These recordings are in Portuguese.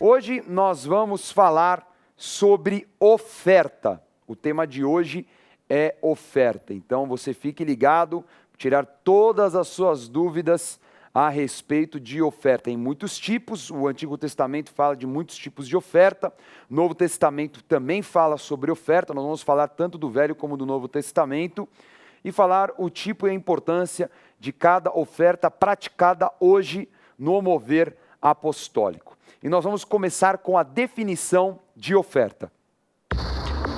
Hoje nós vamos falar sobre oferta. O tema de hoje é oferta. Então você fique ligado, tirar todas as suas dúvidas a respeito de oferta. Tem muitos tipos, o Antigo Testamento fala de muitos tipos de oferta, o Novo Testamento também fala sobre oferta, nós vamos falar tanto do Velho como do Novo Testamento, e falar o tipo e a importância de cada oferta praticada hoje no mover apostólico. E nós vamos começar com a definição de oferta.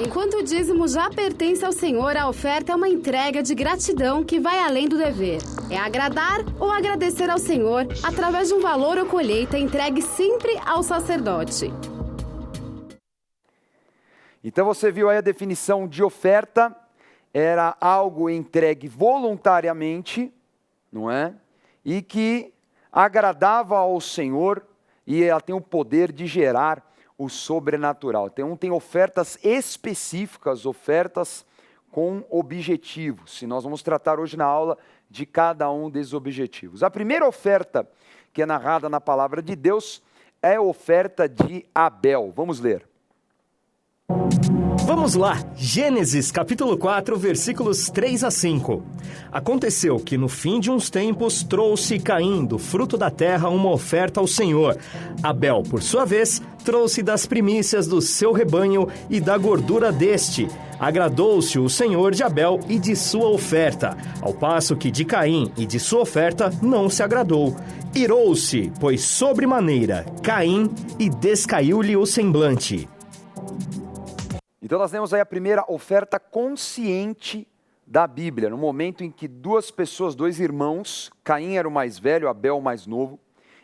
Enquanto o dízimo já pertence ao Senhor, a oferta é uma entrega de gratidão que vai além do dever. É agradar ou agradecer ao Senhor através de um valor ou colheita entregue sempre ao sacerdote. Então você viu aí a definição de oferta, era algo entregue voluntariamente, não é? E que agradava ao Senhor e ela tem o poder de gerar o sobrenatural. Tem ofertas específicas, ofertas com objetivos. E nós vamos tratar hoje na aula de cada um desses objetivos. A primeira oferta que é narrada na palavra de Deus é a oferta de Abel. Vamos ler. Vamos lá, Gênesis capítulo 4, versículos 3 a 5. Aconteceu que no fim de uns tempos trouxe Caim do fruto da terra uma oferta ao Senhor. Abel, por sua vez, trouxe das primícias do seu rebanho e da gordura deste. Agradou-se o Senhor de Abel e de sua oferta, ao passo que de Caim e de sua oferta não se agradou. Irou-se, pois sobremaneira, Caim, e descaiu-lhe o semblante. Então nós temos aí a primeira oferta consciente da Bíblia, no momento em que duas pessoas, dois irmãos, Caim era o mais velho, Abel o mais novo,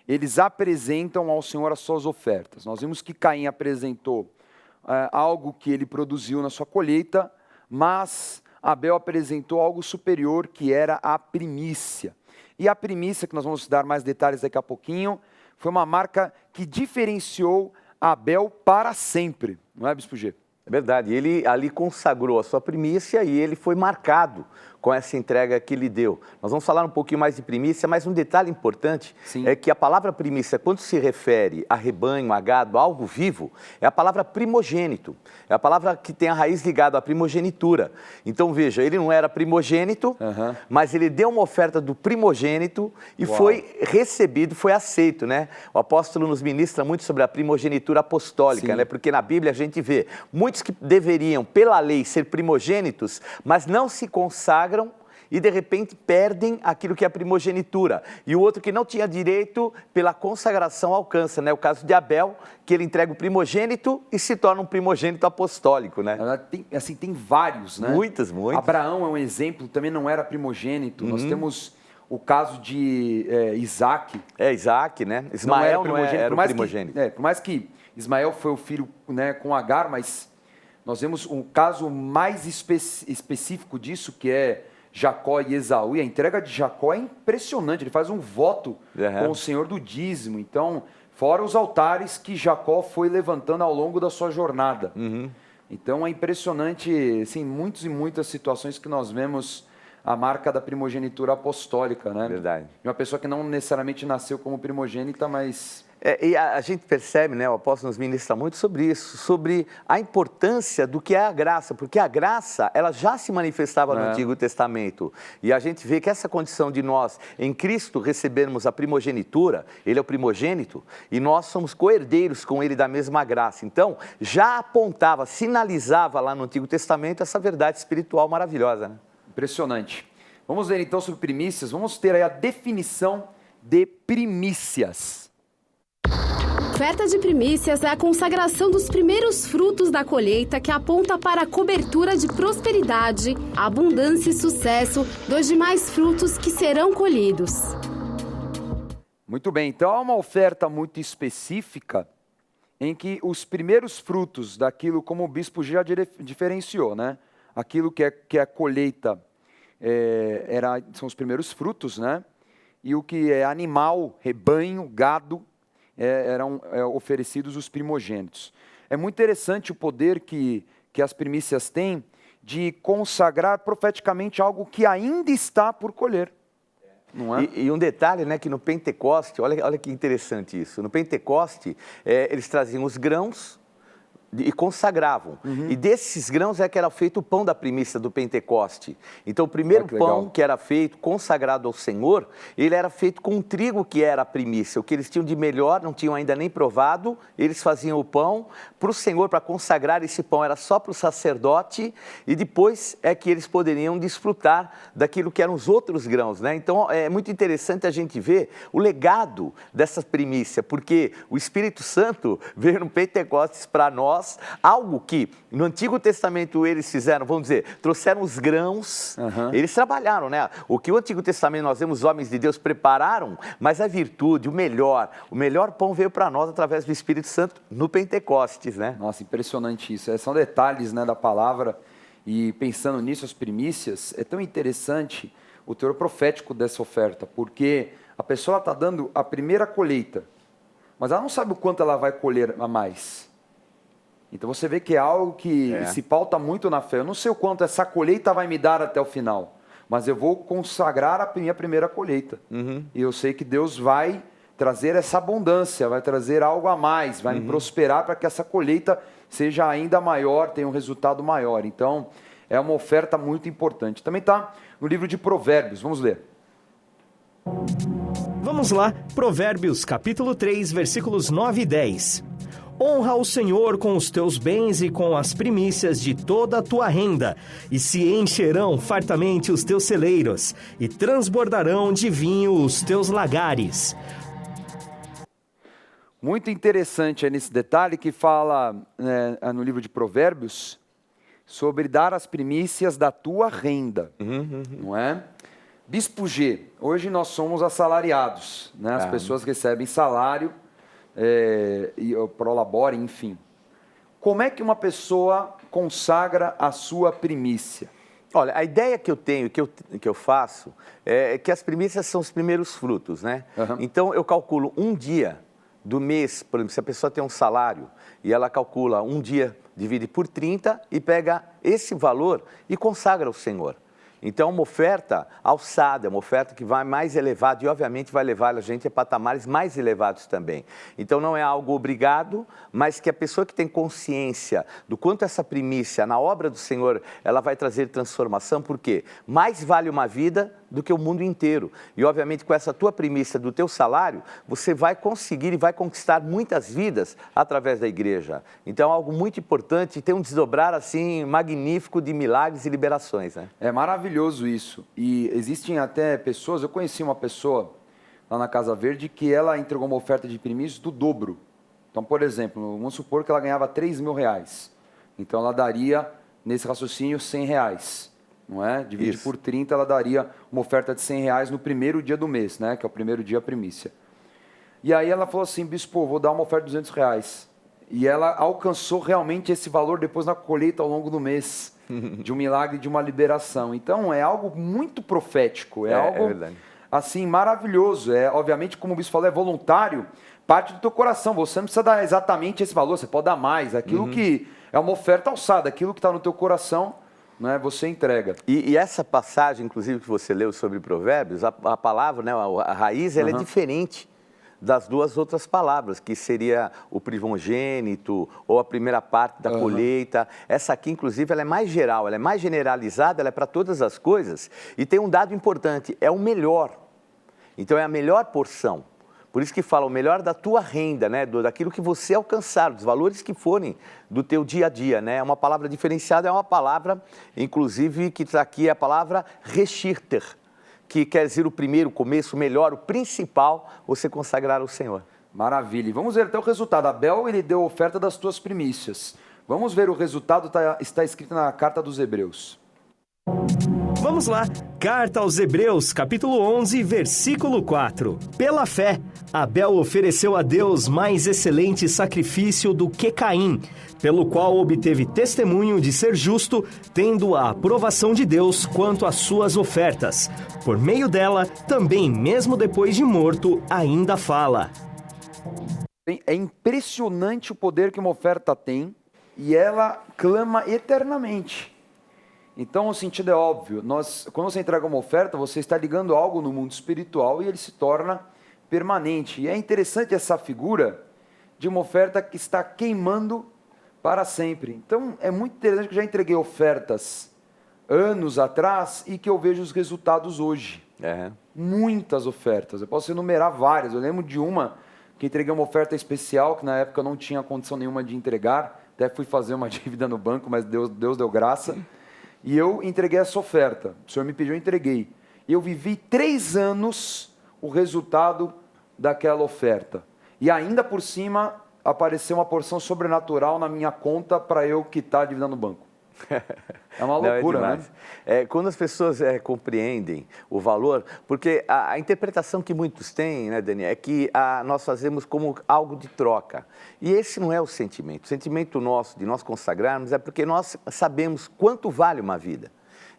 eles apresentam ao Senhor as suas ofertas. Nós vimos que Caim apresentou algo que ele produziu na sua colheita, mas Abel apresentou algo superior, que era a primícia. E a primícia, que nós vamos dar mais detalhes daqui a pouquinho, foi uma marca que diferenciou Abel para sempre, não é, Bispo G? É verdade, ele ali consagrou a sua primícia e ele foi marcado com essa entrega que ele deu. Nós vamos falar um pouquinho mais de primícia, mas um detalhe importante é que a palavra primícia, quando se refere a rebanho, a gado, a algo vivo, é a palavra primogênito. É a palavra que tem a raiz ligada à primogenitura. Então veja, ele não era primogênito, mas ele deu uma oferta do primogênito e foi recebido, foi aceito, né? O apóstolo nos ministra muito sobre a primogenitura apostólica, né? Porque na Bíblia a gente vê muitos que deveriam, pela lei, ser primogênitos, mas não se consagram e de repente perdem aquilo que é a primogenitura. E o outro que não tinha direito, pela consagração alcança, né? O caso de Abel, que ele entrega o primogênito e se torna um primogênito apostólico, né? Tem vários, né? Muitos. Abraão é um exemplo, também não era primogênito. Nós temos o caso de Isaac. Isaac, né? Ismael não era o primogênito. Por mais que Ismael foi o filho, né, com Agar, mas nós vemos um caso mais específico disso, que é Jacó e Esaú. E a entrega de Jacó é impressionante, ele faz um voto com o Senhor do dízimo. Então, fora os altares que Jacó foi levantando ao longo da sua jornada. Então é impressionante, assim, muitas situações que nós vemos a marca da primogenitura apostólica, né? Verdade. De uma pessoa que não necessariamente nasceu como primogênita, mas... E a gente percebe, né, o apóstolo nos ministra muito sobre isso, sobre a importância do que é a graça, porque a graça, ela já se manifestava no Antigo Testamento, e a gente vê que essa condição de nós, em Cristo, recebermos a primogenitura, ele é o primogênito, e nós somos co-herdeiros com ele da mesma graça. Então, já apontava, sinalizava lá no Antigo Testamento essa verdade espiritual maravilhosa, né? Impressionante. Vamos ver então sobre primícias, vamos ter aí a definição de primícias. Oferta de primícias é a consagração dos primeiros frutos da colheita que aponta para a cobertura de prosperidade, abundância e sucesso dos demais frutos que serão colhidos. Muito bem, então há uma oferta muito específica em que os primeiros frutos daquilo, como o bispo já diferenciou, né? Aquilo que é a colheita são os primeiros frutos, né? E o que é animal, rebanho, gado, eram oferecidos os primogênitos. É muito interessante o poder que as primícias têm de consagrar profeticamente algo que ainda está por colher. não é? E um detalhe, né, que no Pentecoste, olha que interessante isso, no Pentecoste, eles traziam os grãos e consagravam. E desses grãos é que era feito o pão da primícia do Pentecoste. Então, o primeiro pão que era feito, consagrado ao Senhor, ele era feito com o trigo que era a primícia. O que eles tinham de melhor, não tinham ainda nem provado, eles faziam o pão para o Senhor, para consagrar esse pão, era só para o sacerdote, e depois é que eles poderiam desfrutar daquilo que eram os outros grãos, né? Então, é muito interessante a gente ver o legado dessa primícia, porque o Espírito Santo veio no Pentecostes para nós, algo que no Antigo Testamento eles fizeram, vamos dizer, trouxeram os grãos, eles trabalharam, né? O que o Antigo Testamento nós vemos, os homens de Deus prepararam, mas a virtude, o melhor pão veio para nós através do Espírito Santo no Pentecostes, né? Nossa, impressionante isso. São detalhes, né, da palavra, e pensando nisso, as primícias, é tão interessante o teor profético dessa oferta, porque a pessoa está dando a primeira colheita, mas ela não sabe o quanto ela vai colher a mais. Então você vê que é algo que se pauta muito na fé. Eu não sei o quanto essa colheita vai me dar até o final, mas eu vou consagrar a minha primeira colheita. E eu sei que Deus vai trazer essa abundância, vai trazer algo a mais, vai me prosperar para que essa colheita seja ainda maior, tenha um resultado maior. Então, é uma oferta muito importante. Também está no livro de Provérbios, vamos ler. Vamos lá, Provérbios capítulo 3, versículos 9 e 10. Honra o Senhor com os teus bens e com as primícias de toda a tua renda, e se encherão fartamente os teus celeiros, e transbordarão de vinho os teus lagares. Muito interessante é nesse detalhe que fala no livro de Provérbios sobre dar as primícias da tua renda, não é? Bispo G, hoje nós somos assalariados, né? As pessoas recebem salário, e prolabore, enfim. Como é que uma pessoa consagra a sua primícia? Olha, a ideia que eu tenho, que eu faço, é que as primícias são os primeiros frutos, né? Então, eu calculo um dia do mês, por exemplo, se a pessoa tem um salário e ela calcula um dia, divide por 30 e pega esse valor e consagra ao Senhor. Então, é uma oferta alçada, é uma oferta que vai mais elevada e, obviamente, vai levar a gente a patamares mais elevados também. Então, não é algo obrigado, mas que a pessoa que tem consciência do quanto essa primícia na obra do Senhor, ela vai trazer transformação, porque mais vale uma vida do que o mundo inteiro. E, obviamente, com essa tua primícia do teu salário, você vai conseguir e vai conquistar muitas vidas através da igreja. Então, é algo muito importante e tem um desdobrar, assim, magnífico de milagres e liberações, né? É maravilhoso isso. E existem até pessoas, eu conheci uma pessoa lá na Casa Verde que ela entregou uma oferta de primícias do dobro. Então, por exemplo, vamos supor que ela ganhava R$3.000. Então, ela daria, nesse raciocínio, R$100. Não é? Divide por 30, ela daria uma oferta de R$100 no primeiro dia do mês, né? Que é o primeiro dia primícia. E aí ela falou assim, bispo, vou dar uma oferta de R$200. E ela alcançou realmente esse valor depois na colheita ao longo do mês, de um milagre, de uma liberação. Então é algo muito profético, é algo assim maravilhoso. Obviamente, como o bispo falou, é voluntário, parte do teu coração. Você não precisa dar exatamente esse valor, você pode dar mais. Aquilo que é uma oferta alçada, aquilo que está no teu coração, né, você entrega. E essa passagem, inclusive, que você leu sobre Provérbios, a palavra, né, a raiz, ela é diferente das duas outras palavras, que seria o primogênito ou a primeira parte da colheita. Essa aqui, inclusive, ela é mais geral, ela é mais generalizada, ela é para todas as coisas. E tem um dado importante, é o melhor. Então, é a melhor porção. Por isso que fala o melhor da tua renda, né? Daquilo que você alcançar, dos valores que forem do teu dia a dia, né? É uma palavra diferenciada, é uma palavra, inclusive, que está aqui, é a palavra rechirter, que quer dizer o primeiro, o começo, o melhor, o principal, você consagrar ao Senhor. Maravilha. E vamos ver até o resultado. Abel, ele deu oferta das tuas primícias. Vamos ver o resultado, está escrito na carta dos Hebreus. Vamos lá, Carta aos Hebreus, capítulo 11, versículo 4. Pela fé, Abel ofereceu a Deus mais excelente sacrifício do que Caim, pelo qual obteve testemunho de ser justo, tendo a aprovação de Deus quanto às suas ofertas. Por meio dela, também, mesmo depois de morto, ainda fala. É impressionante o poder que uma oferta tem, e ela clama eternamente. Então, o sentido é óbvio. Quando você entrega uma oferta, você está ligando algo no mundo espiritual e ele se torna permanente. E é interessante essa figura de uma oferta que está queimando para sempre. Então, é muito interessante que eu já entreguei ofertas anos atrás e que eu vejo os resultados hoje. Muitas ofertas. Eu posso enumerar várias. Eu lembro de uma que entreguei uma oferta especial, que na época eu não tinha condição nenhuma de entregar. Até fui fazer uma dívida no banco, mas Deus deu graça. E eu entreguei essa oferta. O Senhor me pediu, eu entreguei. E eu vivi 3 anos o resultado daquela oferta. E ainda por cima, apareceu uma porção sobrenatural na minha conta para eu quitar a dívida no banco. É uma loucura, né? Quando as pessoas compreendem o valor, porque a interpretação que muitos têm, né, Dani, é que nós fazemos como algo de troca. E esse não é o sentimento. O sentimento nosso, de nós consagrarmos, é porque nós sabemos quanto vale uma vida.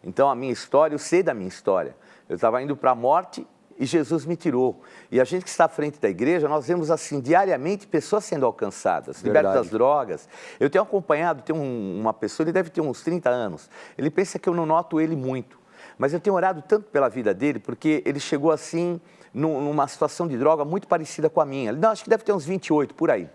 Então, a minha história, eu sei da minha história. Eu estava indo para a morte e Jesus me tirou. E a gente que está à frente da igreja, nós vemos assim, diariamente, pessoas sendo alcançadas, libertas das drogas. Eu tenho acompanhado, tem uma pessoa, ele deve ter uns 30 anos. Ele pensa que eu não noto ele muito. Mas eu tenho orado tanto pela vida dele, porque ele chegou assim, numa situação de droga muito parecida com a minha. Não, acho que deve ter uns 28, por aí.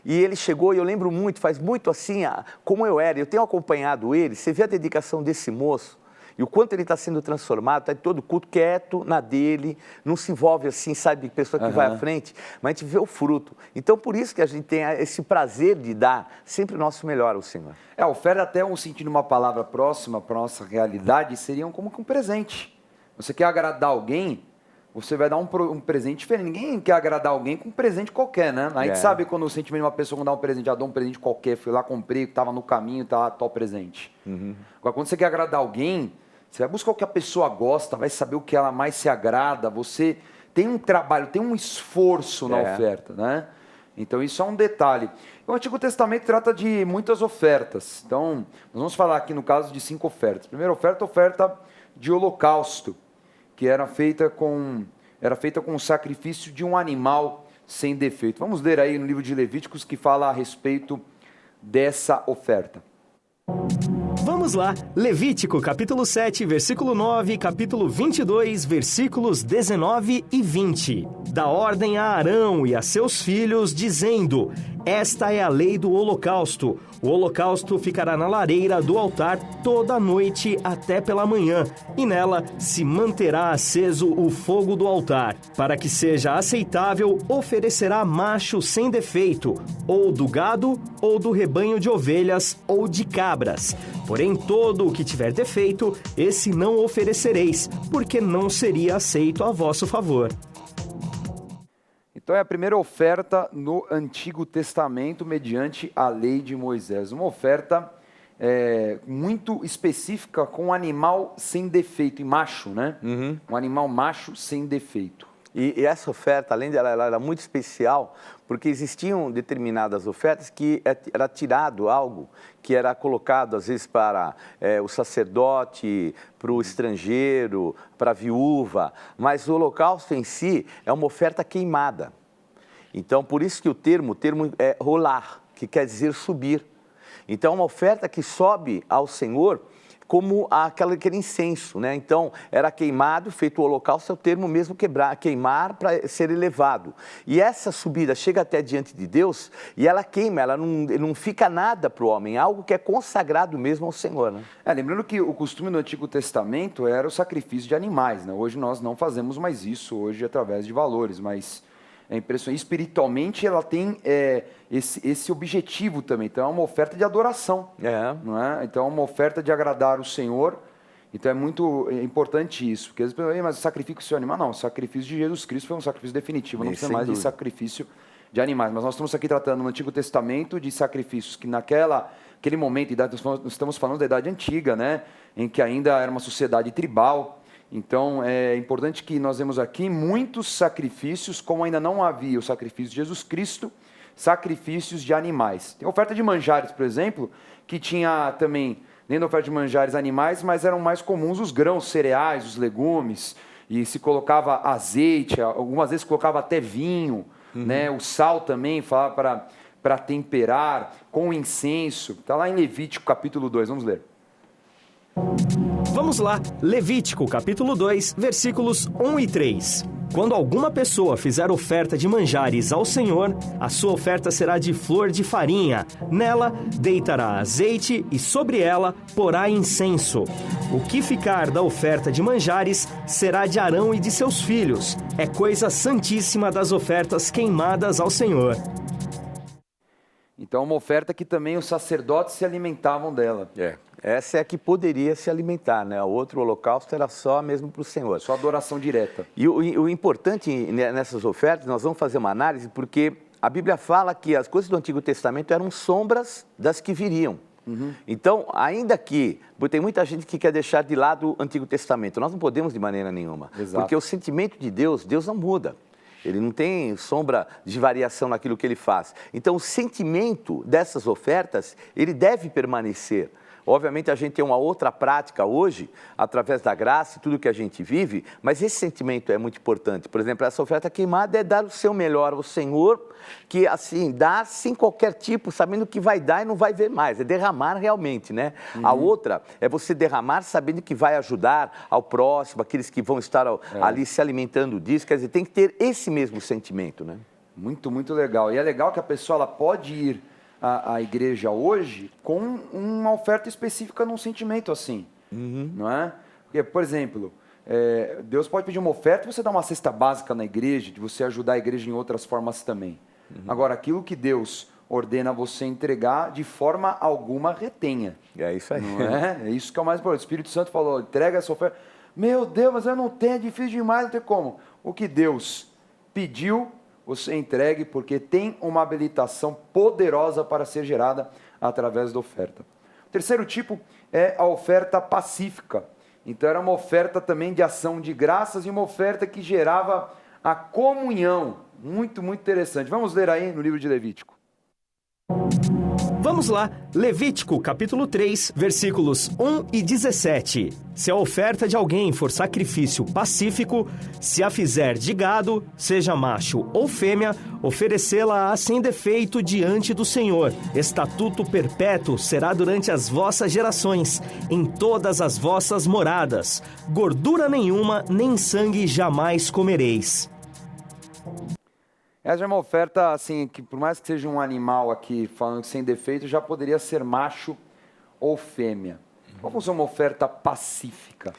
E ele chegou, e eu lembro muito, faz muito assim, como eu era. Eu tenho acompanhado ele, você vê a dedicação desse moço, e o quanto ele está sendo transformado, está em todo culto quieto, na dele, não se envolve assim, sabe, pessoa que vai à frente, mas a gente vê o fruto. Então, por isso que a gente tem esse prazer de dar sempre o nosso melhor ao Senhor. A oferta, até um sentido, uma palavra próxima para a nossa realidade, seria como que um presente. Você quer agradar alguém, você vai dar um presente diferente. Ninguém quer agradar alguém com um presente qualquer, né? A gente sabe quando o sentimento de uma pessoa dá um presente, já dá um presente qualquer, fui lá, comprei, estava no caminho, tá lá, tal presente. Agora, quando você quer agradar alguém, você vai buscar o que a pessoa gosta, vai saber o que ela mais se agrada, você tem um trabalho, tem um esforço na oferta, né? Então, isso é um detalhe. O Antigo Testamento trata de muitas ofertas. Então, nós vamos falar aqui no caso de 5 ofertas. Primeira oferta, oferta de holocausto, que era feita com o sacrifício de um animal sem defeito. Vamos ler aí no livro de Levíticos que fala a respeito dessa oferta. Vamos lá, Levítico, capítulo 7, versículo 9, capítulo 22, versículos 19 e 20. Dá ordem a Arão e a seus filhos, dizendo: esta é a lei do holocausto. O holocausto ficará na lareira do altar toda a noite até pela manhã, e nela se manterá aceso o fogo do altar. Para que seja aceitável, oferecerá macho sem defeito, ou do gado, ou do rebanho de ovelhas, ou de cabras. Porém, todo o que tiver defeito, esse não oferecereis, porque não seria aceito a vosso favor. Então é a primeira oferta no Antigo Testamento mediante a lei de Moisés. Uma oferta muito específica com um animal sem defeito, e macho, né? Um animal macho sem defeito. E essa oferta, além dela, ela era muito especial, porque existiam determinadas ofertas que era tirado algo que era colocado, às vezes, para o sacerdote, para o estrangeiro, para a viúva, mas o holocausto em si é uma oferta queimada. Então, por isso que o termo é rolar, que quer dizer subir. Então, é uma oferta que sobe ao Senhor como aquele incenso, né? Então, era queimado, feito o holocausto, é o termo mesmo queimar para ser elevado. E essa subida chega até diante de Deus e ela queima, ela não fica nada para o homem, é algo que é consagrado mesmo ao Senhor, né? Lembrando que o costume no Antigo Testamento era o sacrifício de animais, né? Hoje nós não fazemos mais isso, hoje através de valores, mas é impressionante. Espiritualmente ela tem esse objetivo também. Então é uma oferta de adoração. Não é? Então é uma oferta de agradar o Senhor. Então é muito importante isso. Porque às vezes, mas o sacrifício do seu animal, não. O sacrifício de Jesus Cristo foi um sacrifício definitivo. Não precisa mais de sacrifício de animais. Mas nós estamos aqui tratando no Antigo Testamento de sacrifícios que naquele momento, nós estamos falando da Idade Antiga, né? Em que ainda era uma sociedade tribal. Então, é importante que nós vemos aqui muitos sacrifícios, como ainda não havia o sacrifício de Jesus Cristo, sacrifícios de animais. Tem a oferta de manjares, por exemplo, que tinha também, nem da oferta de manjares animais, mas eram mais comuns os grãos, cereais, os legumes, e se colocava azeite, algumas vezes colocava até vinho, né? O sal também, falava para temperar, com incenso. Está lá em Levítico, capítulo 2, vamos ler. Vamos lá, Levítico, capítulo 2, versículos 1 e 3. Quando alguma pessoa fizer oferta de manjares ao Senhor, a sua oferta será de flor de farinha. Nela deitará azeite e sobre ela porá incenso. O que ficar da oferta de manjares será de Arão e de seus filhos. É coisa santíssima das ofertas queimadas ao Senhor. Então, uma oferta que também os sacerdotes se alimentavam dela. Essa é a que poderia se alimentar, né? O outro holocausto era só mesmo para o Senhor. Só adoração direta. E o importante nessas ofertas, nós vamos fazer uma análise, porque a Bíblia fala que as coisas do Antigo Testamento eram sombras das que viriam. Então, ainda que... Porque tem muita gente que quer deixar de lado o Antigo Testamento. Nós não podemos de maneira nenhuma. Exato. Porque o sentimento de Deus não muda. Ele não tem sombra de variação naquilo que ele faz. Então, o sentimento dessas ofertas, ele deve permanecer. Obviamente, a gente tem uma outra prática hoje, através da graça e tudo que a gente vive, mas esse sentimento é muito importante. Por exemplo, essa oferta queimada é dar o seu melhor ao Senhor, que assim, dá sem qualquer tipo, sabendo que vai dar e não vai ver mais, é derramar realmente, né? A outra é você derramar sabendo que vai ajudar ao próximo, aqueles que vão estar ali se alimentando disso, quer dizer, tem que ter esse mesmo sentimento, né? Muito, muito legal. E é legal que a pessoa ela pode ir à igreja hoje com uma oferta específica num sentimento assim, não é? Porque, por exemplo, Deus pode pedir uma oferta e você dá uma cesta básica na igreja, de você ajudar a igreja em outras formas também. Agora, aquilo que Deus ordena você entregar, de forma alguma retenha. É isso aí. Não é? É isso que é o mais importante. O Espírito Santo falou, entrega essa oferta. Meu Deus, mas eu não tenho, é difícil demais, não tem como. O que Deus pediu, você entregue, porque tem uma habilitação poderosa para ser gerada através da oferta. O terceiro tipo é a oferta pacífica. Então, era uma oferta também de ação de graças e uma oferta que gerava a comunhão. Muito, muito interessante. Vamos ler aí no livro de Levítico. Vamos lá, Levítico, capítulo 3, versículos 1 e 17. Se a oferta de alguém for sacrifício pacífico, se a fizer de gado, seja macho ou fêmea, oferecê-la sem defeito diante do Senhor. Estatuto perpétuo será durante as vossas gerações, em todas as vossas moradas. Gordura nenhuma, nem sangue jamais comereis. Essa é uma oferta, assim, que por mais que seja um animal aqui, falando sem defeito, já poderia ser macho ou fêmea. Qual funciona uma oferta pacífica?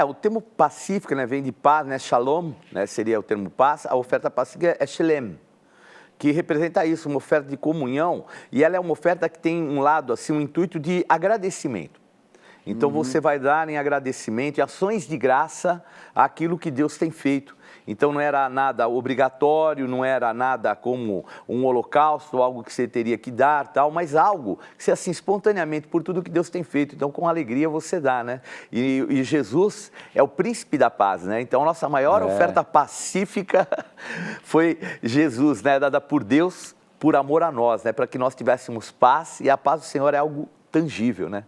O termo pacífica, né, vem de paz, né, shalom, né, seria o termo paz. A oferta pacífica é shalem, que representa isso, uma oferta de comunhão. E ela é uma oferta que tem um lado, assim, um intuito de agradecimento. Então, você vai dar em agradecimento e ações de graça àquilo que Deus tem feito. Então, não era nada obrigatório, não era nada como um holocausto, algo que você teria que dar, tal, mas algo que você, assim, espontaneamente, por tudo que Deus tem feito. Então, com alegria você dá, né? E Jesus é o príncipe da paz, né? Então, a nossa maior oferta pacífica foi Jesus, né? Dada por Deus, por amor a nós, né? Para que nós tivéssemos paz, e a paz do Senhor é algo tangível, né?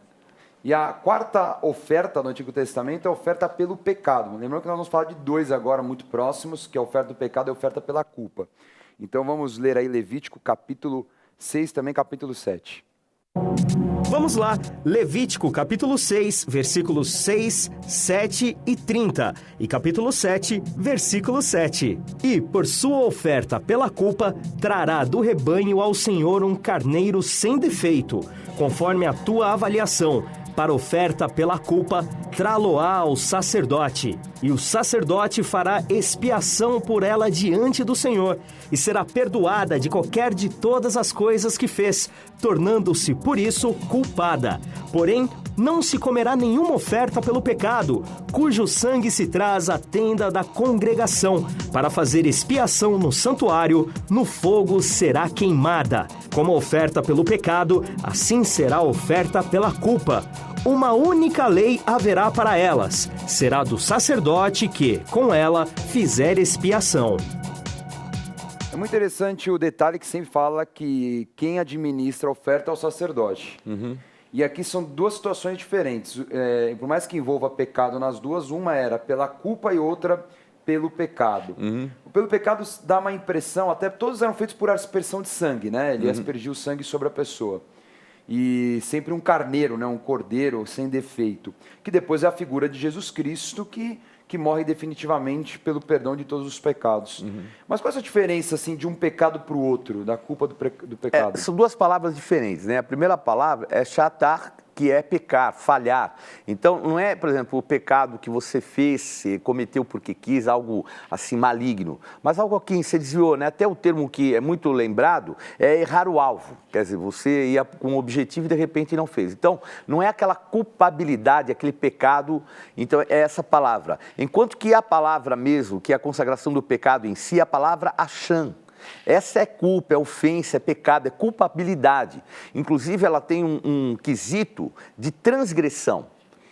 E a quarta oferta do Antigo Testamento é a oferta pelo pecado. Lembrando que nós vamos falar de dois agora muito próximos, que é a oferta do pecado e a oferta pela culpa. Então vamos ler aí Levítico capítulo 6, também capítulo 7. Vamos lá, Levítico capítulo 6, versículos 6, 7 e 30, e capítulo 7, versículo 7. E, por sua oferta pela culpa, trará do rebanho ao Senhor um carneiro sem defeito, conforme a tua avaliação. Para oferta pela culpa, trá-lo-á ao sacerdote, e o sacerdote fará expiação por ela diante do Senhor, e será perdoada de qualquer de todas as coisas que fez, tornando-se, por isso, culpada. Porém, não se comerá nenhuma oferta pelo pecado, cujo sangue se traz à tenda da congregação, para fazer expiação no santuário, no fogo será queimada. Como oferta pelo pecado, assim será a oferta pela culpa. Uma única lei haverá para elas, será do sacerdote que, com ela, fizer expiação. É muito interessante o detalhe que sempre fala que quem administra a oferta é o sacerdote. E aqui são duas situações diferentes. Por mais que envolva pecado nas duas, uma era pela culpa e outra pelo pecado. Pelo pecado dá uma impressão, até todos eram feitos por aspersão de sangue, né? Ele aspergiu o sangue sobre a pessoa. e sempre um carneiro, né, um cordeiro sem defeito, que depois é a figura de Jesus Cristo que morre definitivamente pelo perdão de todos os pecados. Mas qual é a diferença assim, de um pecado para o outro, da culpa do pecado? São duas palavras diferentes, né? A primeira palavra é shatar, que é pecar, falhar. Então, não é, por exemplo, o pecado que você fez, cometeu porque quis, algo assim maligno, mas algo que você desviou, né? Até o termo que é muito lembrado é errar o alvo. Quer dizer, você ia com um objetivo e de repente não fez. Então, não é aquela culpabilidade, aquele pecado, então é essa palavra. Enquanto que a palavra mesmo, que é a consagração do pecado em si, é a palavra acham. Essa é culpa, é ofensa, é pecado, é culpabilidade. Inclusive, ela tem um quesito de transgressão.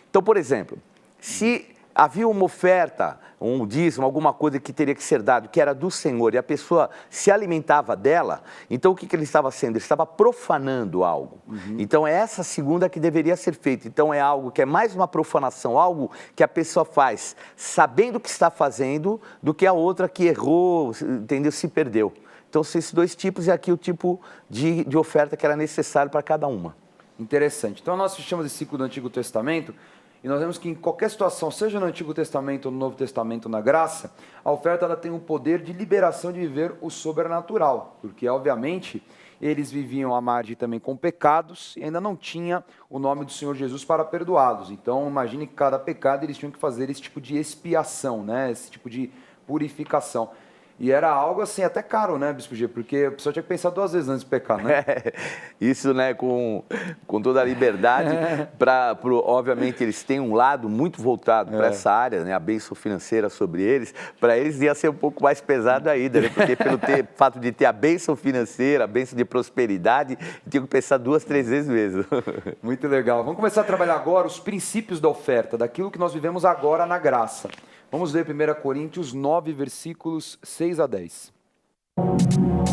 Então, por exemplo, se havia uma oferta, um dízimo, alguma coisa que teria que ser dado, que era do Senhor, e a pessoa se alimentava dela, então o que ele estava sendo? Ele estava profanando algo. Então, é essa segunda que deveria ser feita. Então, é algo que é mais uma profanação, algo que a pessoa faz sabendo o que está fazendo, do que a outra que errou, entendeu? Se perdeu. Então, são esses dois tipos, e aqui o tipo de oferta que era necessário para cada uma. Interessante. Então, nós fechamos esse ciclo do Antigo Testamento, e nós vemos que em qualquer situação, seja no Antigo Testamento ou no Novo Testamento, na graça, a oferta ela tem um poder de liberação de viver o sobrenatural, porque, obviamente, eles viviam à margem também com pecados e ainda não tinha o nome do Senhor Jesus para perdoá-los. Então, imagine que cada pecado eles tinham que fazer esse tipo de expiação, né? Esse tipo de purificação. E era algo assim até caro, né, Bispo G? Porque a pessoa tinha que pensar 2 vezes antes de pecar, né? Isso, né, com toda a liberdade. Obviamente, eles têm um lado muito voltado para essa área, né, a bênção financeira sobre eles. Para eles ia ser um pouco mais pesado ainda, né? Porque pelo fato de ter a bênção financeira, a bênção de prosperidade, tinham que pensar 2, 3 vezes mesmo. Muito legal. Vamos começar a trabalhar agora os princípios da oferta, daquilo que nós vivemos agora na graça. Vamos ler 1 Coríntios 9, versículos 6 a 10.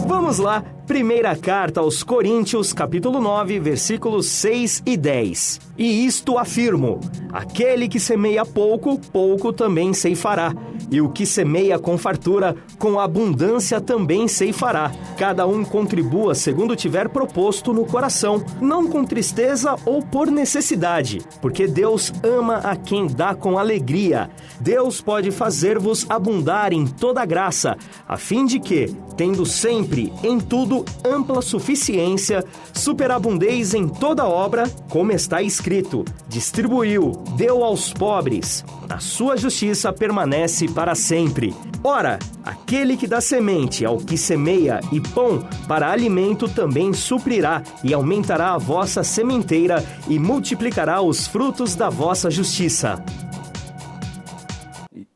Vamos lá, primeira carta aos Coríntios, capítulo 9, versículos 6 e 10. E isto afirmo, aquele que semeia pouco, pouco também ceifará. E o que semeia com fartura, com abundância também ceifará. Cada um contribua segundo tiver proposto no coração, não com tristeza ou por necessidade, porque Deus ama a quem dá com alegria. Deus pode fazer-vos abundar em toda graça, a fim de que, tendo sempre, em tudo, ampla suficiência, superabundeis em toda obra, como está escrito, distribuiu, deu aos pobres. A sua justiça permanece para sempre. Ora, aquele que dá semente ao que semeia e pão para alimento também suprirá e aumentará a vossa sementeira e multiplicará os frutos da vossa justiça.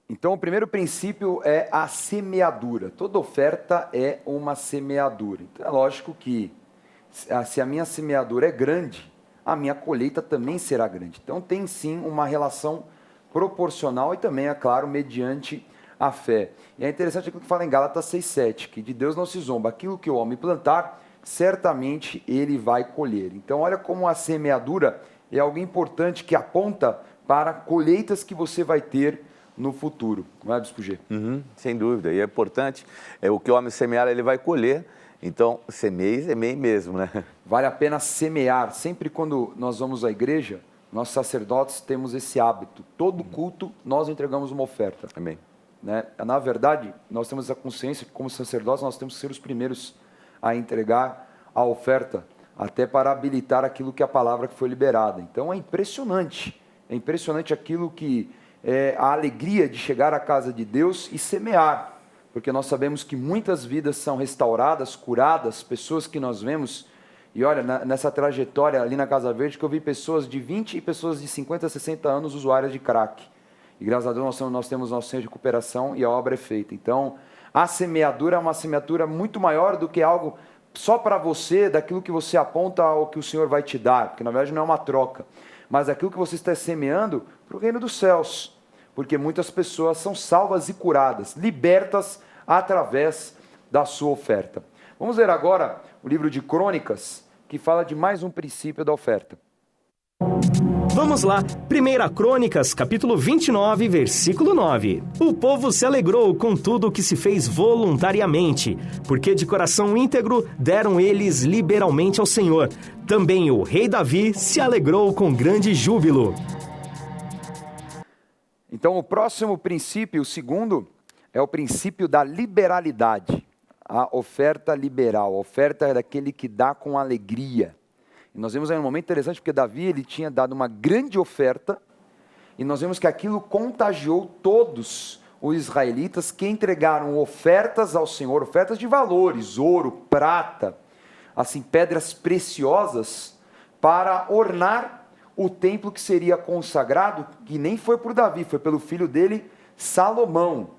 Então, o primeiro princípio é a semeadura. Toda oferta é uma semeadura. Então, é lógico que se a minha semeadura é grande, a minha colheita também será grande. Então, tem sim uma relação proporcional e também, é claro, mediante a fé. E é interessante aquilo que fala em Gálatas 6,7, que de Deus não se zomba. Aquilo que o homem plantar, certamente ele vai colher. Então, olha como a semeadura é algo importante que aponta para colheitas que você vai ter no futuro, não é, Bispo G? Sem dúvida, e é importante, o que o homem semear, ele vai colher, então semeie mesmo, né? Vale a pena semear, sempre quando nós vamos à igreja, nós sacerdotes temos esse hábito, todo culto nós entregamos uma oferta. Amém. Né? Na verdade, nós temos a consciência que como sacerdotes nós temos que ser os primeiros a entregar a oferta, até para habilitar aquilo que é a palavra que foi liberada. Então é impressionante aquilo que a alegria de chegar à casa de Deus e semear, porque nós sabemos que muitas vidas são restauradas, curadas, pessoas que nós vemos, e olha, nessa trajetória ali na Casa Verde, que eu vi pessoas de 20 e pessoas de 50, 60 anos usuárias de crack, e graças a Deus nós temos nosso centro de recuperação e a obra é feita. Então, a semeadura é uma semeadura muito maior do que algo só para você, daquilo que você aponta ao que o Senhor vai te dar, porque na verdade não é uma troca, mas aquilo que você está semeando para o reino dos céus, porque muitas pessoas são salvas e curadas, libertas através da sua oferta. Vamos ver agora o livro de Crônicas, que fala de mais um princípio da oferta. Vamos lá, 1 Crônicas, capítulo 29, versículo 9. O povo se alegrou com tudo o que se fez voluntariamente, porque de coração íntegro deram eles liberalmente ao Senhor, Também o rei Davi se alegrou com grande júbilo. Então, o próximo princípio, o segundo, é o princípio da liberalidade. A oferta liberal, a oferta é daquele que dá com alegria. E nós vemos aí um momento interessante, porque Davi ele tinha dado uma grande oferta, e nós vemos que aquilo contagiou todos os israelitas que entregaram ofertas ao Senhor, ofertas de valores, ouro, prata, assim, pedras preciosas, para ornar o templo que seria consagrado, que nem foi por Davi, foi pelo filho dele, Salomão.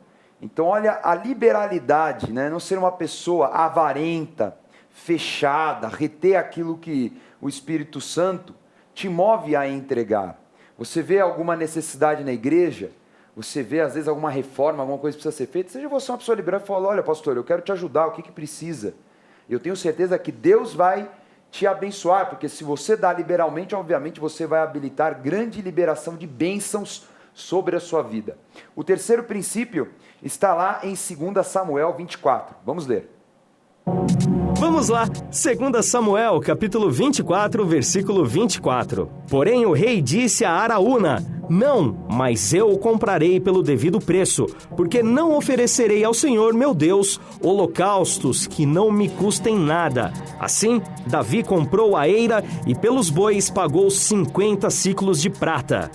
Então, olha a liberalidade, né? Não ser uma pessoa avarenta, fechada, reter aquilo que o Espírito Santo te move a entregar. Você vê alguma necessidade na igreja, você vê às vezes alguma reforma, alguma coisa que precisa ser feita, seja você uma pessoa liberal e fala, olha pastor, eu quero te ajudar, o que precisa? Eu tenho certeza que Deus vai te abençoar, porque se você dá liberalmente, obviamente você vai habilitar grande liberação de bênçãos sobre a sua vida. O terceiro princípio está lá em 2 Samuel 24. Vamos ler. Vamos lá, 2 Samuel, capítulo 24, versículo 24. Porém o rei disse a Araúna, não, mas eu o comprarei pelo devido preço, porque não oferecerei ao Senhor meu Deus holocaustos que não me custem nada. Assim, Davi comprou a eira e pelos bois pagou 50 siclos de prata.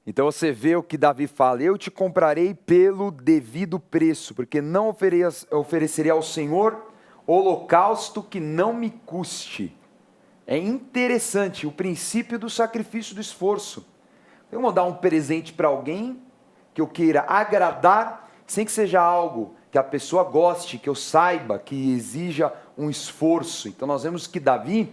Então você vê o que Davi fala, eu te comprarei pelo devido preço, porque não oferecerei ao Senhor holocausto que não me custe. É interessante o princípio do sacrifício do esforço. Eu vou dar um presente para alguém que eu queira agradar, sem que seja algo que a pessoa goste, que eu saiba, que exija um esforço. Então nós vemos que Davi,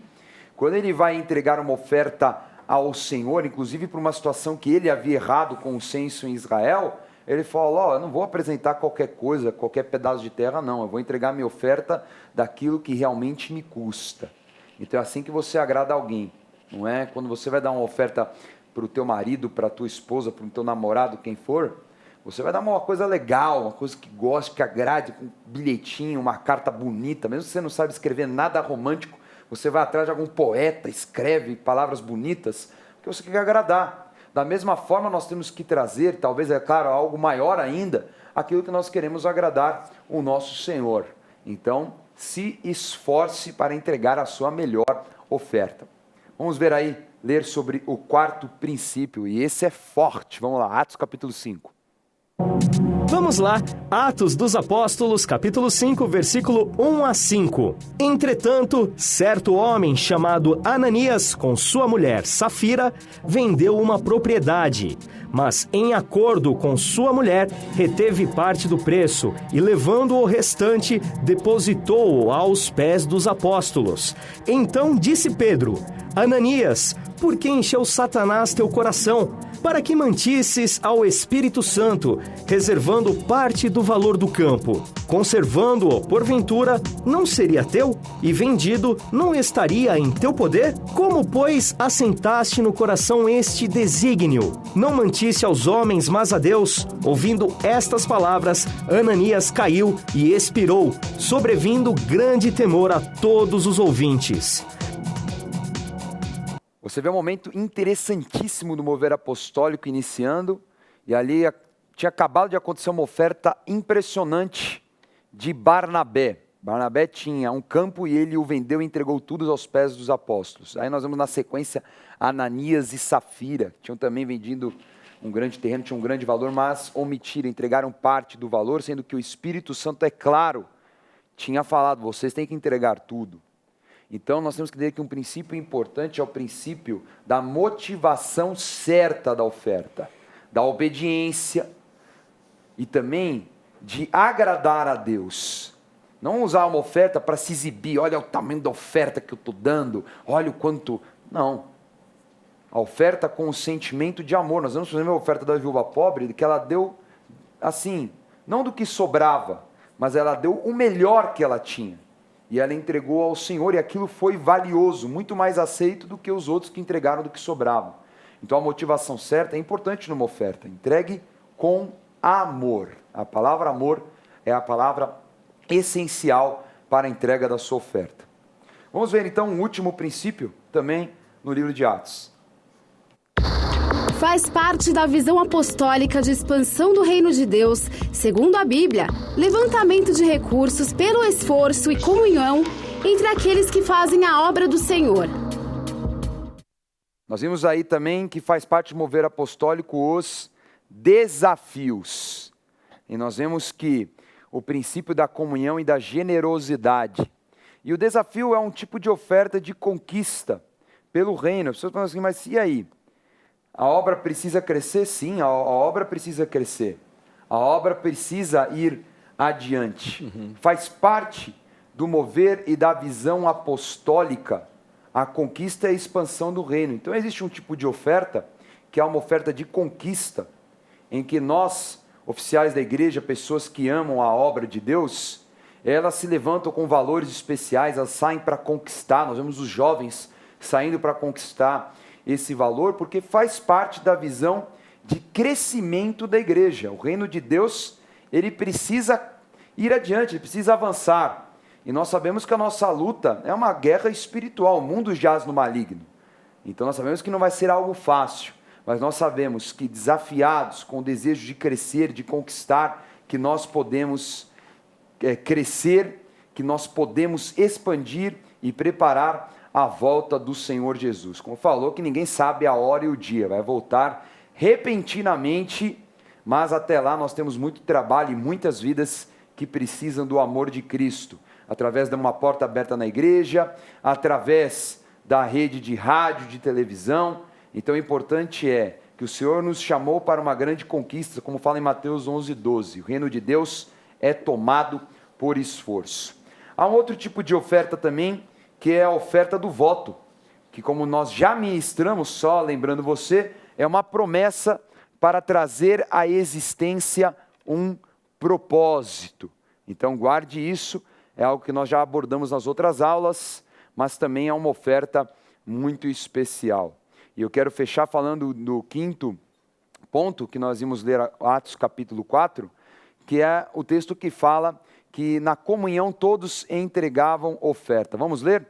quando ele vai entregar uma oferta ao Senhor, inclusive por uma situação que ele havia errado com o censo em Israel, ele falou, eu não vou apresentar qualquer coisa, qualquer pedaço de terra não, eu vou entregar minha oferta daquilo que realmente me custa. Então é assim que você agrada alguém, não é? Quando você vai dar uma oferta para o teu marido, para a tua esposa, para o teu namorado, quem for, você vai dar uma coisa legal, uma coisa que goste, que agrade, com um bilhetinho, uma carta bonita, mesmo que você não sabe escrever nada romântico, você vai atrás de algum poeta, escreve palavras bonitas, porque você quer agradar. Da mesma forma, nós temos que trazer, talvez, é claro, algo maior ainda, aquilo que nós queremos agradar o nosso Senhor. Então, se esforce para entregar a sua melhor oferta. Vamos ver aí, ler sobre o quarto princípio, e esse é forte. Vamos lá, Atos capítulo 5. Vamos lá, Atos dos Apóstolos, capítulo 5, versículo 1 a 5. Entretanto, certo homem chamado Ananias, com sua mulher Safira, vendeu uma propriedade, mas em acordo com sua mulher, reteve parte do preço e, levando o restante, depositou-o aos pés dos apóstolos. Então disse Pedro, Ananias, por que encheu Satanás teu coração, para que mentisses ao Espírito Santo, reservando parte do valor do campo? Conservando-o, porventura, não seria teu? E vendido, não estaria em teu poder? Como, pois, assentaste no coração este desígnio? Não mentisse aos homens, mas a Deus. Ouvindo estas palavras, Ananias caiu e expirou, sobrevindo grande temor a todos os ouvintes. Você vê um momento interessantíssimo do mover apostólico iniciando, e ali tinha acabado de acontecer uma oferta impressionante de Barnabé. Barnabé tinha um campo e ele o vendeu e entregou tudo aos pés dos apóstolos. Aí nós vemos na sequência Ananias e Safira, que tinham também vendido um grande terreno, tinham um grande valor, mas omitiram, entregaram parte do valor, sendo que o Espírito Santo, é claro, tinha falado, vocês têm que entregar tudo. Então, nós temos que entender que um princípio importante é o princípio da motivação certa da oferta, da obediência e também de agradar a Deus. Não usar uma oferta para se exibir, olha o tamanho da oferta que eu estou dando, olha o quanto... Não. A oferta com o sentimento de amor. Nós vamos fazer uma oferta da viúva pobre, que ela deu, assim, não do que sobrava, mas ela deu o melhor que ela tinha. E ela entregou ao Senhor, e aquilo foi valioso, muito mais aceito do que os outros que entregaram do que sobrava. Então a motivação certa é importante numa oferta. Entregue com amor. A palavra amor é a palavra essencial para a entrega da sua oferta. Vamos ver então um último princípio também no livro de Atos. Faz parte da visão apostólica de expansão do reino de Deus, segundo a Bíblia, levantamento de recursos pelo esforço e comunhão entre aqueles que fazem a obra do Senhor. Nós vimos aí também que faz parte do mover apostólico os desafios. E nós vemos que o princípio da comunhão e da generosidade. E o desafio é um tipo de oferta de conquista pelo reino. As pessoas pensam assim, mas e aí? A obra precisa crescer? Sim, a obra precisa crescer. A obra precisa ir adiante. Faz parte do mover e da visão apostólica a conquista e a expansão do reino. Então existe um tipo de oferta que é uma oferta de conquista, em que nós, oficiais da igreja, pessoas que amam a obra de Deus, elas se levantam com valores especiais, elas saem para conquistar. Nós vemos os jovens saindo para conquistar esse valor, porque faz parte da visão de crescimento da igreja. O reino de Deus, ele precisa ir adiante, ele precisa avançar. E nós sabemos que a nossa luta é uma guerra espiritual, o mundo jaz no maligno. Então nós sabemos que não vai ser algo fácil, mas nós sabemos que desafiados com o desejo de crescer, de conquistar, que nós podemos crescer, que nós podemos expandir e preparar a volta do Senhor Jesus. Como falou, que ninguém sabe a hora e o dia, vai voltar repentinamente, mas até lá nós temos muito trabalho e muitas vidas que precisam do amor de Cristo, através de uma porta aberta na igreja, através da rede de rádio, de televisão. Então o importante é que o Senhor nos chamou para uma grande conquista, como fala em Mateus 11:12, o reino de Deus é tomado por esforço. Há um outro tipo de oferta também, que é a oferta do voto, que como nós já ministramos, só lembrando você, é uma promessa para trazer à existência um propósito. Então guarde isso, é algo que nós já abordamos nas outras aulas, mas também é uma oferta muito especial. E eu quero fechar falando do quinto ponto, que nós vimos ler Atos capítulo 4, que é o texto que fala que na comunhão todos entregavam oferta. Vamos ler?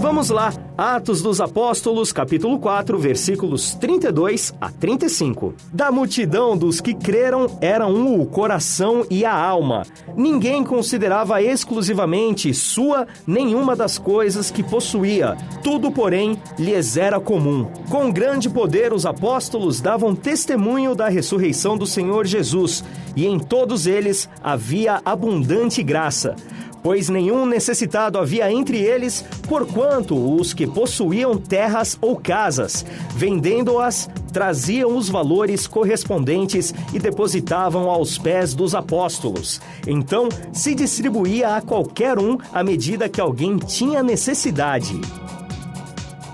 Vamos lá, Atos dos Apóstolos, capítulo 4, versículos 32 a 35. Da multidão dos que creram era um o coração e a alma. Ninguém considerava exclusivamente sua nenhuma das coisas que possuía. Tudo, porém, lhes era comum. Com grande poder os apóstolos davam testemunho da ressurreição do Senhor Jesus, e em todos eles havia abundante graça. Pois nenhum necessitado havia entre eles, porquanto os que possuíam terras ou casas, vendendo-as, traziam os valores correspondentes e depositavam aos pés dos apóstolos. Então se distribuía a qualquer um à medida que alguém tinha necessidade.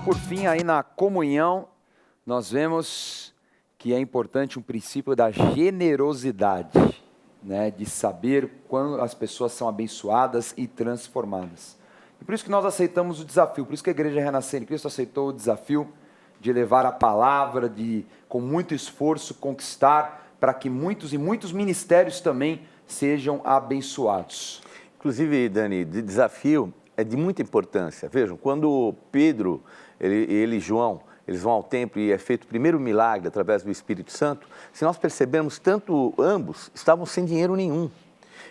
Por fim, aí na comunhão, nós vemos que é importante um princípio da generosidade. De saber quando as pessoas são abençoadas e transformadas. E por isso que nós aceitamos o desafio, por isso que a Igreja Renascer em Cristo aceitou o desafio de levar a palavra, de com muito esforço conquistar, para que muitos e muitos ministérios também sejam abençoados. Inclusive, Dani, de desafio é de muita importância. Vejam, quando Pedro, ele e João, eles vão ao templo e é feito o primeiro milagre através do Espírito Santo, se nós percebermos, tanto ambos estavam sem dinheiro nenhum.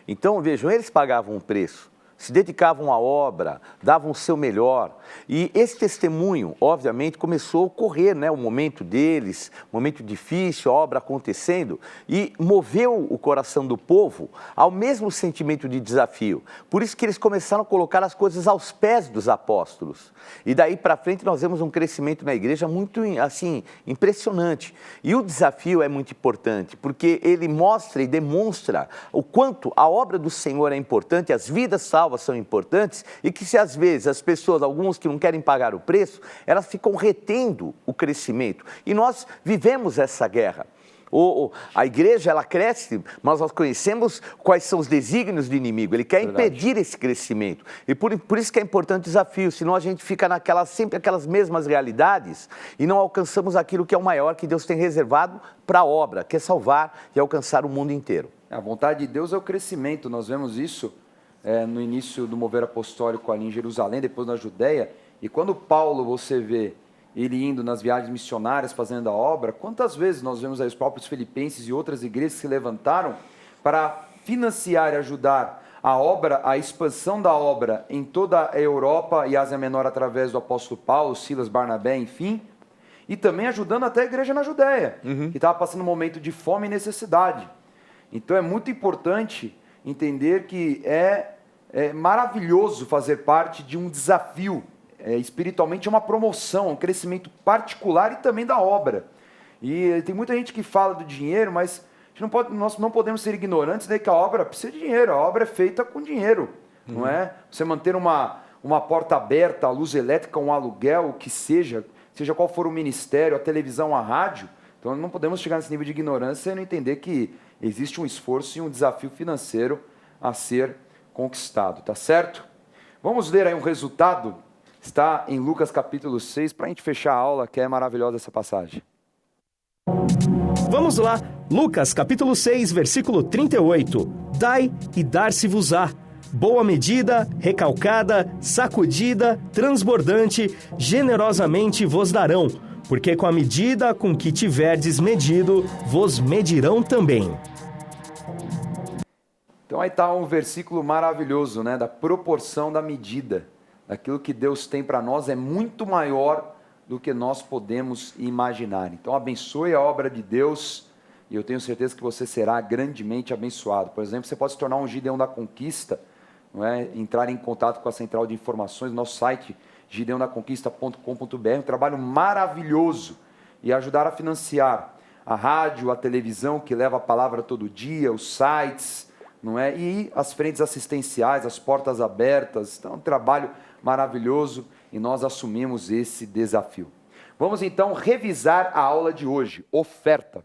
Então, vejam, eles pagavam um preço, se dedicavam à obra, davam o seu melhor. E esse testemunho, obviamente, começou a ocorrer, o momento deles, momento difícil, a obra acontecendo, e moveu o coração do povo ao mesmo sentimento de desafio. Por isso que eles começaram a colocar as coisas aos pés dos apóstolos. E daí para frente nós vemos um crescimento na igreja muito, assim, impressionante. E o desafio é muito importante, porque ele mostra e demonstra o quanto a obra do Senhor é importante, as vidas salvas são importantes, e que se às vezes as pessoas, alguns que não querem pagar o preço, elas ficam retendo o crescimento. E nós vivemos essa guerra. A igreja, ela cresce, mas nós conhecemos quais são os desígnios do inimigo. Ele quer impedir esse crescimento. E por isso que é importante o desafio, senão a gente fica sempre aquelas mesmas realidades e não alcançamos aquilo que é o maior que Deus tem reservado para a obra, que é salvar e alcançar o mundo inteiro. A vontade de Deus é o crescimento, nós vemos isso no início do mover apostólico ali em Jerusalém, depois na Judéia, e quando Paulo, você vê ele indo nas viagens missionárias, fazendo a obra, quantas vezes nós vemos aí os próprios filipenses e outras igrejas que se levantaram para financiar e ajudar a obra, a expansão da obra em toda a Europa e Ásia Menor através do apóstolo Paulo, Silas, Barnabé, enfim, e também ajudando até a igreja na Judéia, que estava passando um momento de fome e necessidade. Então é muito importante entender que é maravilhoso fazer parte de um desafio. Espiritualmente é uma promoção, um crescimento particular e também da obra. E tem muita gente que fala do dinheiro, mas nós não podemos ser ignorantes de que a obra precisa de dinheiro, a obra é feita com dinheiro, não é? Você manter uma porta aberta, a luz elétrica, um aluguel, o que seja qual for o ministério, a televisão, a rádio, então não podemos chegar nesse nível de ignorância e não entender que existe um esforço e um desafio financeiro a ser conquistado, tá certo? Vamos ler aí um resultado. Está em Lucas capítulo 6, para a gente fechar a aula, que é maravilhosa essa passagem. Vamos lá, Lucas capítulo 6, versículo 38. Dai e dar-se-vos-á. Boa medida, recalcada, sacudida, transbordante, generosamente vos darão, porque com a medida com que tiverdes medido, vos medirão também. Então aí está um versículo maravilhoso, né, da proporção da medida. Aquilo que Deus tem para nós é muito maior do que nós podemos imaginar. Então abençoe a obra de Deus e eu tenho certeza que você será grandemente abençoado. Por exemplo, você pode se tornar um Gideão da Conquista, não é? Entrar em contato com a central de informações, nosso site gideondaconquista.com.br, um trabalho maravilhoso, e ajudar a financiar a rádio, a televisão que leva a palavra todo dia, os sites, não é? E as frentes assistenciais, as portas abertas. Então, um trabalho maravilhoso e nós assumimos esse desafio. Vamos então revisar a aula de hoje, oferta.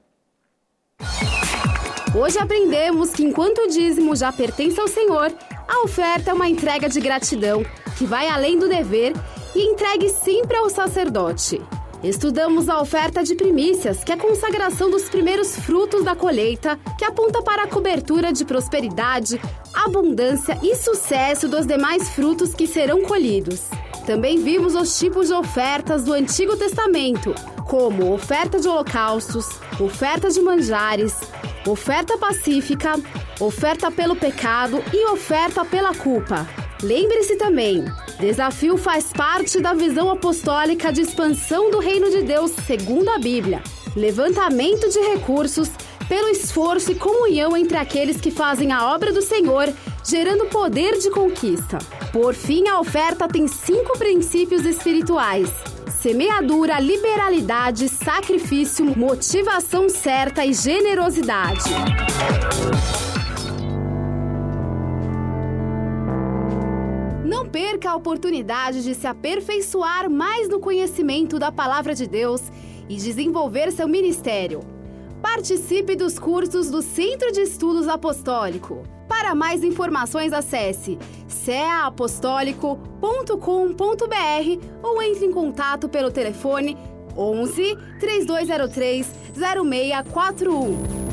Hoje aprendemos que enquanto o dízimo já pertence ao Senhor, a oferta é uma entrega de gratidão que vai além do dever e entregue sempre ao sacerdote. Estudamos a oferta de primícias, que é a consagração dos primeiros frutos da colheita, que aponta para a cobertura de prosperidade, abundância e sucesso dos demais frutos que serão colhidos. Também vimos os tipos de ofertas do Antigo Testamento, como oferta de holocaustos, oferta de manjares, oferta pacífica, oferta pelo pecado e oferta pela culpa. Lembre-se também, desafio faz parte da visão apostólica de expansão do reino de Deus segundo a Bíblia. Levantamento de recursos pelo esforço e comunhão entre aqueles que fazem a obra do Senhor, gerando poder de conquista. Por fim, a oferta tem 5 princípios espirituais: semeadura, liberalidade, sacrifício, motivação certa e generosidade. Não perca a oportunidade de se aperfeiçoar mais no conhecimento da Palavra de Deus e desenvolver seu ministério. Participe dos cursos do Centro de Estudos Apostólico. Para mais informações, acesse ceaapostólico.com.br ou entre em contato pelo telefone 11 3203 0641.